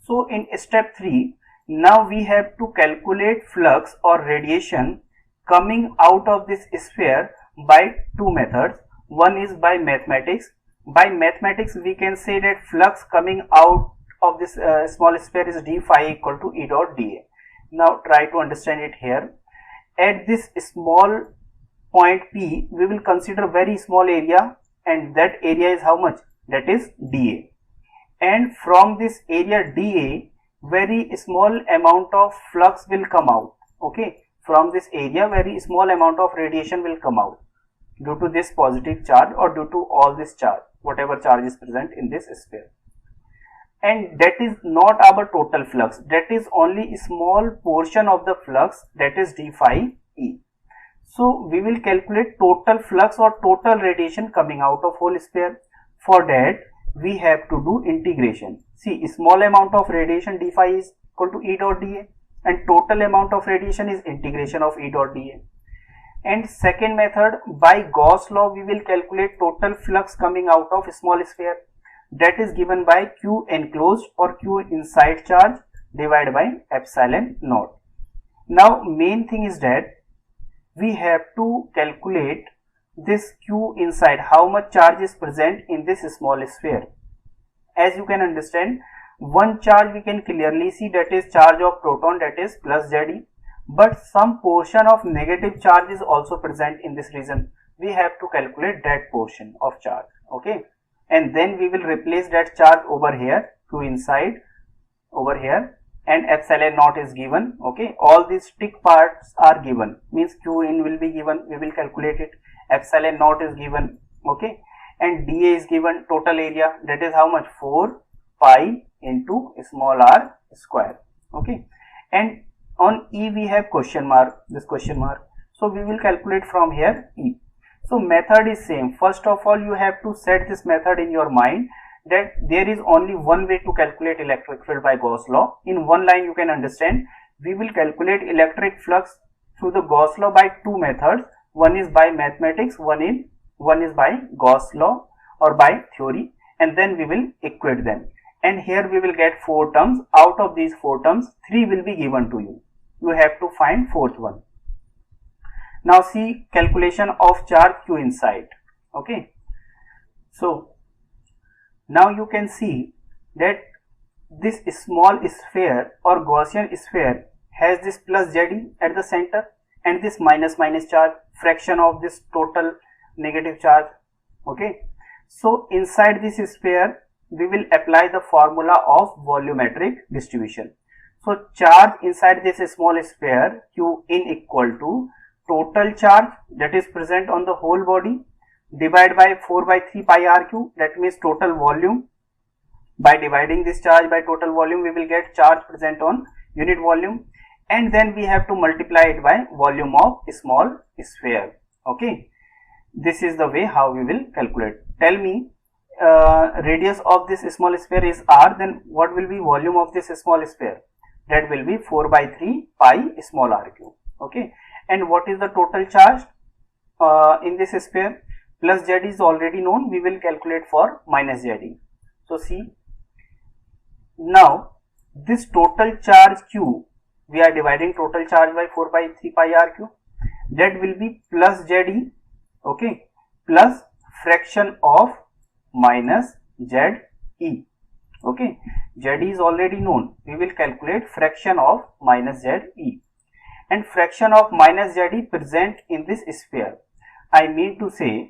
So in step 3, now we have to calculate flux or radiation coming out of this sphere by two methods. One is by mathematics. By mathematics we can say that flux coming out of this small sphere is d phi equal to E dot dA. Now try to understand it here. At this small point P, we will consider very small area, and that area is how much? That is dA. And from this area dA, very small amount of flux will come out. Okay, from this area very small amount of radiation will come out due to this positive charge or due to all this charge, whatever charge is present in this sphere. And that is not our total flux, that is only a small portion of the flux, that is d phi E. So we will calculate total flux or total radiation coming out of whole sphere. For that we have to do integration. See, small amount of radiation d phi is equal to E dot dA, and total amount of radiation is integration of E dot dA. And second method, by Gauss law we will calculate total flux coming out of small sphere. That is given by Q enclosed or Q inside charge divided by epsilon naught. Now main thing is that we have to calculate this Q inside, how much charge is present in this small sphere. As you can understand, one charge we can clearly see, that is charge of proton, that is plus Ze, but some portion of negative charge is also present in this region. We have to calculate that portion of charge. Okay, and then we will replace that charge over here, Q inside over here, and epsilon naught is given. Okay, all these tick parts are given, means Q in will be given, we will calculate it, epsilon naught is given. Okay, and dA is given, total area, that is how much? 4 pi into small r square. Okay, and on E we have question mark, this question mark, so we will calculate from here E. So method is same. First of all, you have to set this method in your mind, that there is only one way to calculate electric field by Gauss law. In one line you can understand, we will calculate electric flux through the Gauss law by two methods. One is by mathematics, one is by Gauss law or by theory, and then we will equate them. And here we will get 4 terms. Out of these 4 terms, 3 will be given to you. You have to find fourth one. Now see calculation of charge Q inside. Okay, so now you can see that this small sphere or Gaussian sphere has this plus Ze at the center and this minus charge, fraction of this total negative charge. Okay, so inside this sphere we will apply the formula of volumetric distribution. So charge inside this small sphere Q in equal to total charge that is present on the whole body divided by 4 by 3 pi RQ, that means total volume. By dividing this charge by total volume, we will get charge present on unit volume, and then we have to multiply it by volume of small sphere. Okay, this is the way how we will calculate. Tell me, radius of this small sphere is r, then what will be volume of this small sphere? That will be 4 by 3 pi small RQ. Okay, and what is the total charge in this sphere? Plus Z is already known, we will calculate for minus Z. So see, now this total charge Q, we are dividing total charge by 4 by 3 pi RQ, that will be plus Z, okay, plus fraction of minus ZE. Okay, Z is already known, we will calculate fraction of minus ZE, and fraction of minus ZE present in this sphere. I mean to say,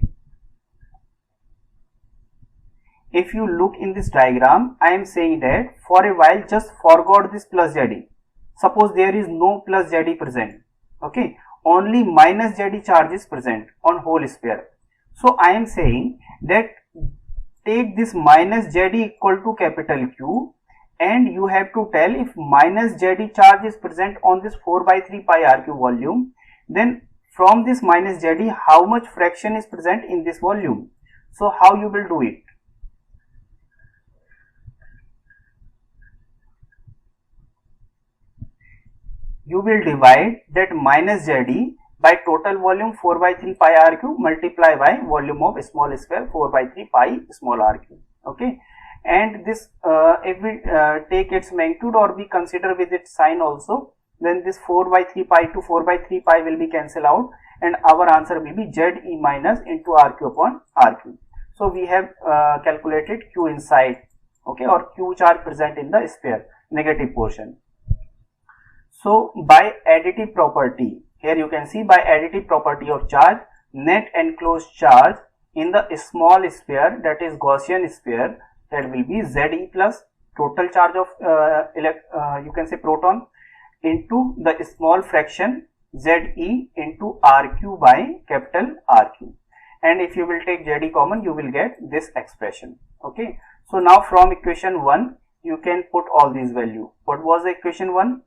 if you look in this diagram, I am saying that for a while just forgot this plus ZE. Suppose there is no plus ZE present, okay, only minus ZE charge is present on whole sphere. So I am saying that take this minus ZE equal to capital Q, and you have to tell if minus ZE charge is present on this 4 by 3 pi RQ volume, then from this minus ZE how much fraction is present in this volume. So how you will do it? You will divide that minus ZE by total volume 4 by 3 pi RQ multiply by volume of small sphere 4 by 3 pi small RQ. Okay, and this if we take its magnitude or we consider with its sign also, then this 4 by 3 pi to 4 by 3 pi will be cancelled out, and our answer will be ZE minus into RQ upon RQ. So we have calculated Q inside, okay, or Q charge present in the sphere, negative portion. So by additive property, here you can see by additive property of charge, net enclosed charge in the small sphere, that is Gaussian sphere, that will be ZE plus total charge of you can say proton into the small fraction ZE into RQ by capital RQ. And if you will take ZE common, you will get this expression. Okay. So now from equation 1, you can put all these values. What was the equation 1?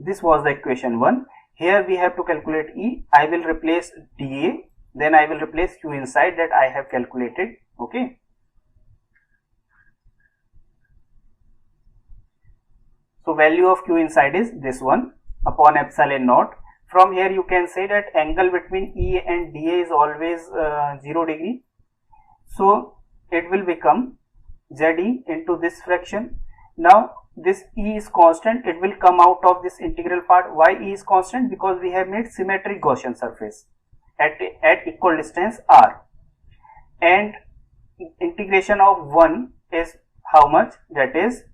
This was the equation 1. Here we have to calculate E. I will replace dA, then I will replace Q inside that I have calculated. Okay. So value of Q inside is this one upon epsilon naught. From here you can say that angle between E and dA is always 0 degree. So it will become ZE into this fraction. Now this E is constant, it will come out of this integral part. Why E is constant? Because we have made symmetric Gaussian surface at equal distance R, and integration of 1 is how much? That is,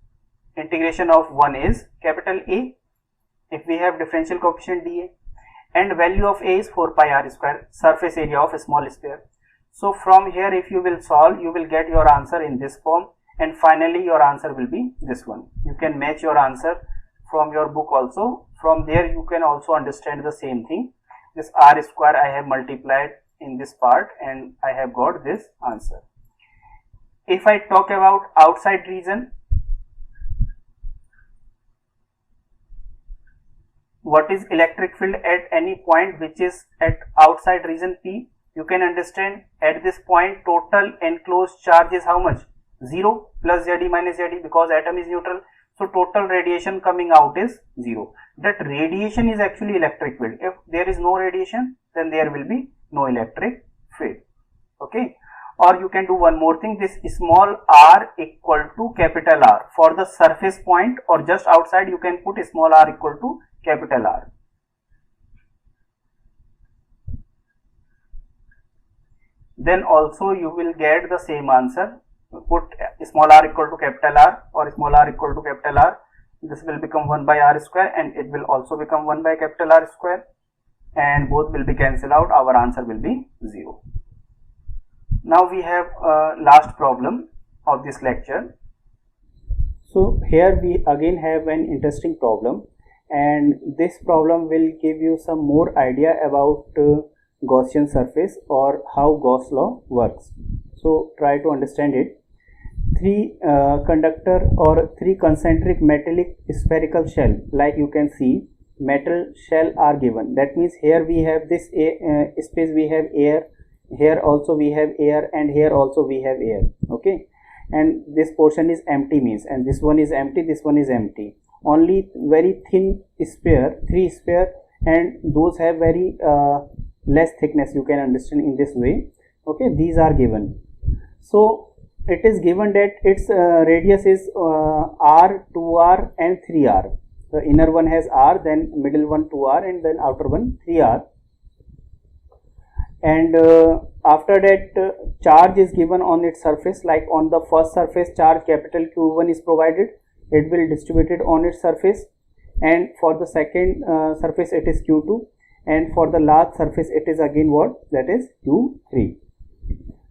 integration of 1 is capital A if we have differential coefficient dA, and value of A is 4 pi R square, surface area of a small sphere. So from here if you will solve, you will get your answer in this form, and finally your answer will be this one. You can match your answer from your book also. From there you can also understand the same thing. This R square I have multiplied in this part and I have got this answer. If I talk about outside region, what is electric field at any point which is at outside region P? You can understand at this point total enclosed charge is how much? 0 plus ZE minus ZE, because atom is neutral. So total radiation coming out is 0. That radiation is actually electric field. If there is no radiation, then there will be no electric field. Okay. Or you can do one more thing, this small r equal to capital R. For the surface point or just outside, you can put small r equal to capital R. Then also you will get the same answer. Put small r equal to capital R or small r equal to capital R. This will become 1 by R square and it will also become 1 by capital R square, and both will be cancelled out. Our answer will be 0. Now we have a last problem of this lecture. So here we again have an interesting problem, and this problem will give you some more idea about Gaussian surface or how Gauss law works. So try to understand it. Three conductor or three concentric metallic spherical shell, like you can see metal shell are given. That means here we have this space, we have air, here also we have air, and here also we have air. Okay, and this portion is empty means, and this one is empty, this one is empty. Only very thin sphere, three sphere, and those have very less thickness, you can understand in this way. Okay, these are given. So it is given that its radius is r, 2r and 3r. The inner one has r, then middle one 2r, and then outer one 3r. And after that charge is given on its surface, like on the first surface charge capital Q1 is provided, it will distribute it on its surface, and for the second surface it is Q2, and for the last surface it is again what? That is Q3.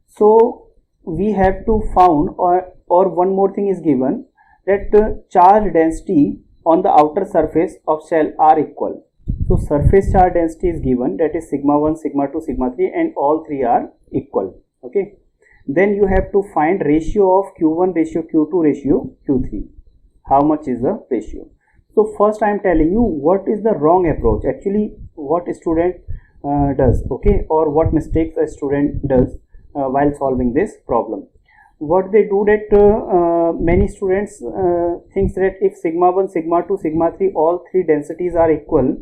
So we have to found, or one more thing is given, that charge density on the outer surface of shell are equal. So surface charge density is given, that is sigma 1, sigma 2, sigma 3, and all three are equal. Okay. Then you have to find ratio of Q1 ratio Q2 ratio Q3. How much is the ratio? So first I am telling you what is the wrong approach, actually what a student does, okay, or what mistakes a student does while solving this problem. What they do, that many students thinks that if sigma 1, sigma 2, sigma 3, all three densities are equal,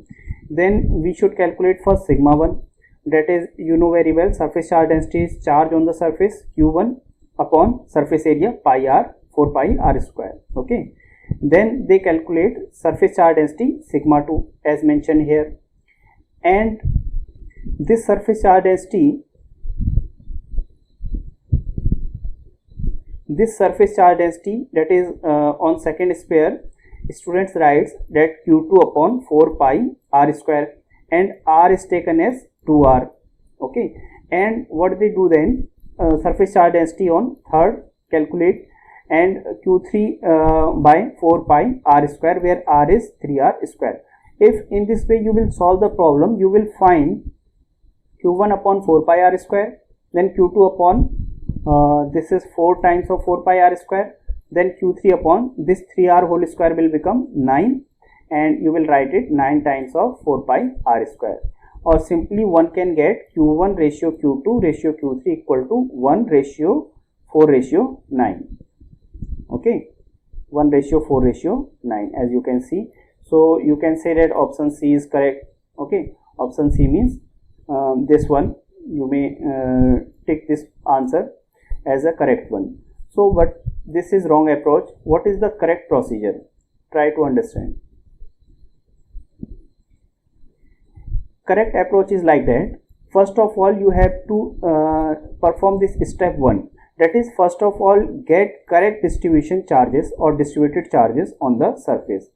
then we should calculate first sigma 1, that is, you know very well, surface charge density is charge on the surface Q1 upon surface area pi r 4 pi r square. Okay. Then they calculate surface charge density sigma 2 as mentioned here, and this surface charge density, that is on second sphere, students writes that Q2 upon 4 pi r square, and r is taken as 2r. Okay. And what they do then, surface charge density on third calculate, and Q3 by 4 pi r square, where r is 3r square. If in this way you will solve the problem, you will find Q1 upon 4 pi r square, then Q2 upon this is 4 times of 4 pi r square, then Q3 upon this 3r whole square will become 9, and you will write it 9 times of 4 pi r square. Or simply one can get Q1 ratio Q2 ratio Q3 equal to 1 ratio 4 ratio 9. Okay, 1 ratio 4 ratio 9, as you can see. So you can say that option C is correct. Okay, option C means this one, you may take this answer as a correct one. So but this is wrong approach. What is the correct procedure? Try to understand. Correct approach is like that. First of all, you have to perform this step 1, that is, first of all get correct distribution charges or distributed charges on the surface.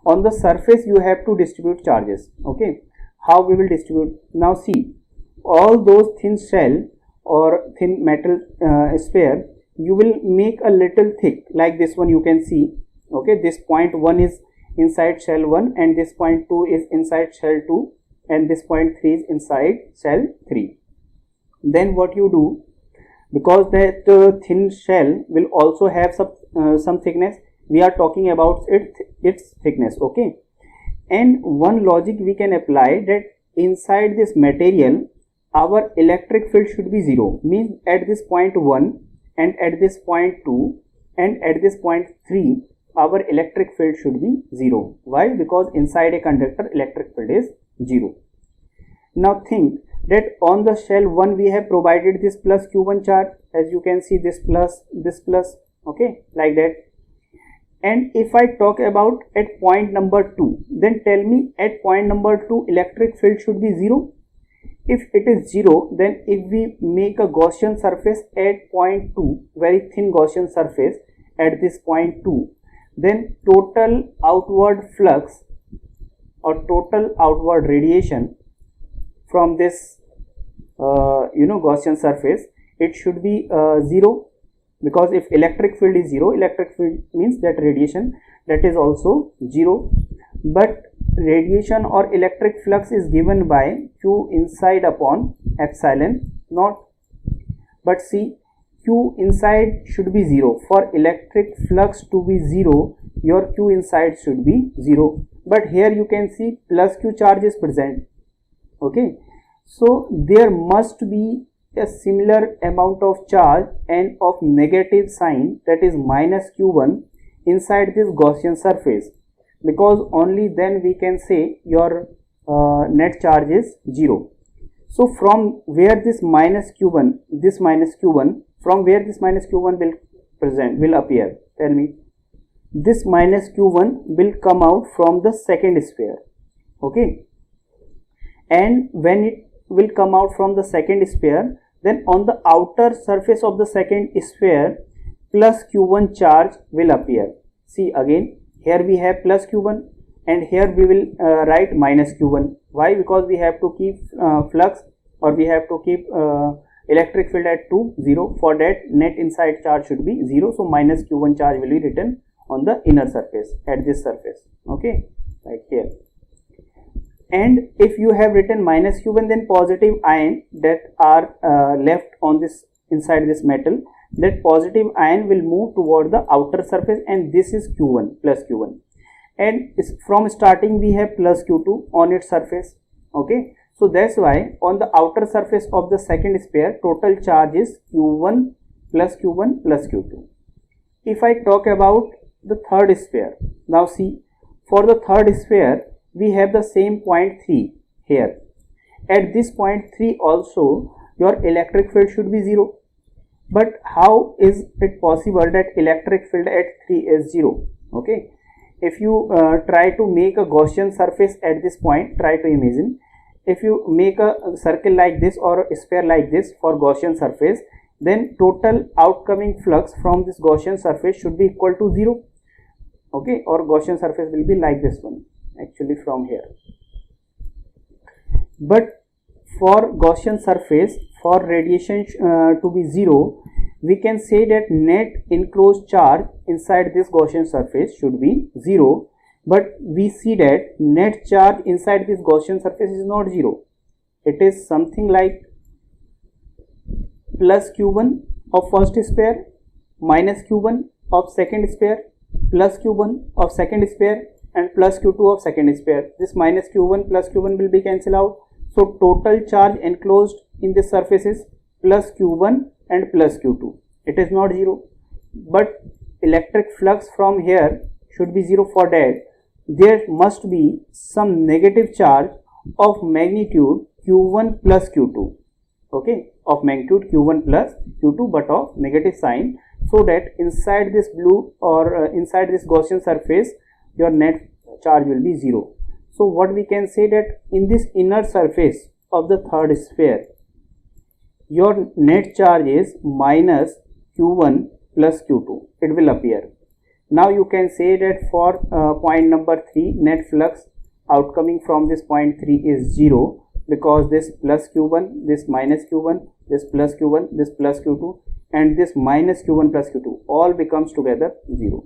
On the surface you have to distribute charges. Okay, how we will distribute? Now see, all those thin shell or thin metal sphere, you will make a little thick, like this one you can see. Okay, this point 1 is inside shell 1, and this point 2 is inside shell 2, and this point 3 is inside shell 3. Then what you do, because that thin shell will also have some thickness, we are talking about its thickness. Okay, and one logic we can apply, that inside this material our electric field should be 0, means at this point 1 and at this point 2 and at this point 3 our electric field should be 0. Why? Because inside a conductor electric field is 0. Now think that on the shell 1 we have provided this plus Q1 charge, as you can see, this plus, okay, like that. And if I talk about at point number 2, then tell me at point number 2 electric field should be 0. If it is 0, then if we make a Gaussian surface at point 2, very thin Gaussian surface at this point 2, then total outward flux or total outward radiation from this Gaussian surface, it should be 0, because if electric field is 0, electric field means that radiation, that is also 0. But radiation or electric flux is given by Q inside upon epsilon naught. But see, Q inside should be 0. For electric flux to be 0, your Q inside should be 0. But here you can see plus Q charge is present. Okay, so there must be a similar amount of charge and of negative sign, that is minus Q1, inside this Gaussian surface, because only then we can say your net charge is 0. So from where this minus Q1, from where this minus Q1 will appear? Tell me. This minus Q1 will come out from the second sphere. Okay, and when it will come out from the second sphere, then on the outer surface of the second sphere plus Q1 charge will appear. See again, here we have plus Q1 and here we will write minus Q1. Why? Because we have to keep flux, or we have to keep electric field at 2, 0. For that, net inside charge should be 0. So minus q1 charge will be written on the inner surface, at this surface. Okay, like here. And if you have written minus q1, then positive ion that are left on this inside this metal, that positive ion will move toward the outer surface, and this is q1 plus q1. And from starting we have plus q2 on its surface. Okay, so that's why on the outer surface of the second sphere, total charge is q1 plus q1 plus q2. If I talk about the third sphere, now see, for the third sphere we have the same point 3 here. At this point 3 also your electric field should be 0. But how is it possible that electric field at 3 is 0? Okay, if you try to make a Gaussian surface at this point, try to imagine, if you make a circle like this or a sphere like this for Gaussian surface, then total outcoming flux from this Gaussian surface should be equal to 0. Okay, or Gaussian surface will be like this one, actually from here. But for Gaussian surface, for radiation to be 0, we can say that net enclosed charge inside this Gaussian surface should be 0. But we see that net charge inside this Gaussian surface is not 0. It is something like plus q1 of first sphere, minus q1 of second sphere, plus q1 of second sphere, and plus q2 of second sphere. This minus q1 plus q1 will be cancelled out. So total charge enclosed in this surface is plus q1 and plus q2. It is not 0. But electric flux from here should be 0. For that, there must be some negative charge of magnitude q1 plus q2. Okay, of magnitude q1 plus q2, but of negative sign, so that inside this blue or inside this Gaussian surface your net charge will be 0. So what we can say, that in this inner surface of the third sphere, your net charge is minus q1 plus q2. It will appear. Now you can say that for point number 3, net flux outcoming from this point 3 is 0, because this plus q1, this minus q1, this plus q1, this plus q2, and this minus q1 plus q2 all becomes together 0.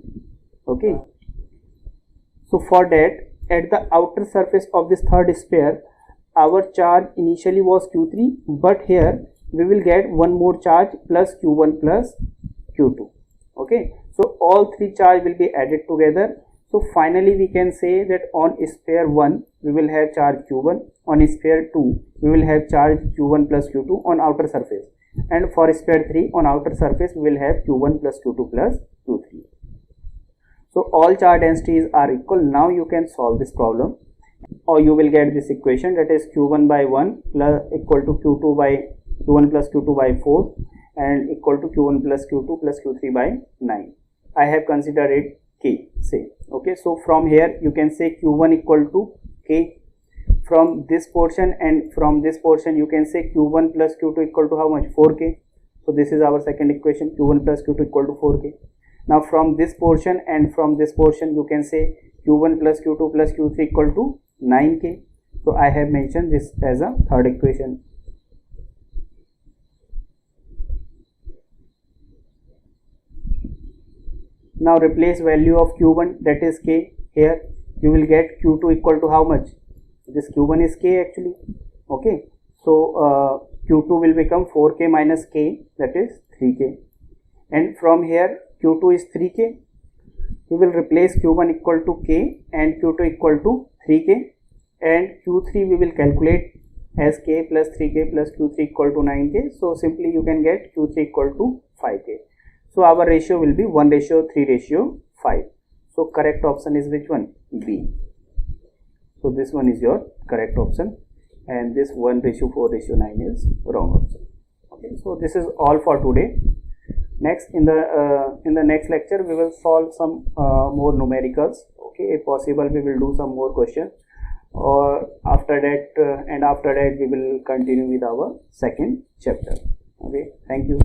Okay, so for that, at the outer surface of this third sphere, our charge initially was q3, but here we will get one more charge plus q1 plus q2. Okay, so all three charge will be added together. So finally we can say that on sphere 1 we will have charge q1, on sphere 2 we will have charge q1 plus q2 on outer surface, and for sphere 3 on outer surface we will have q1 plus q2 plus q3. So all charge densities are equal. Now you can solve this problem, or you will get this equation, that is q1 by 1 plus equal to q2 by q1 plus q2 by 4 and equal to q1 plus q2 plus q3 by 9. I have considered it k, say. Okay, so from here you can say q1 equal to k. From this portion and from this portion you can say q1 plus q2 equal to how much? 4k. So this is our second equation, q1 plus q2 equal to 4k. Now from this portion and from this portion you can say q1 plus q2 plus q3 equal to 9k. So I have mentioned this as a third equation. Now replace value of q1, that is k, here. You will get q2 equal to how much? This q1 is k actually. Okay, so q2 will become 4k minus k, that is 3k. And from here q2 is 3k. We will replace q1 equal to k and q2 equal to 3k, and q3 we will calculate as k plus 3k plus q3 equal to 9k. So simply you can get q3 equal to 5k. So our ratio will be 1:3:5. So correct option is which one? B. So this one is your correct option, and this 1:4:9 is wrong option. Okay, so this is all for today. Next, in the next lecture we will solve some more numericals. Okay, if possible we will do some more questions, or after that we will continue with our second chapter. Okay, thank you.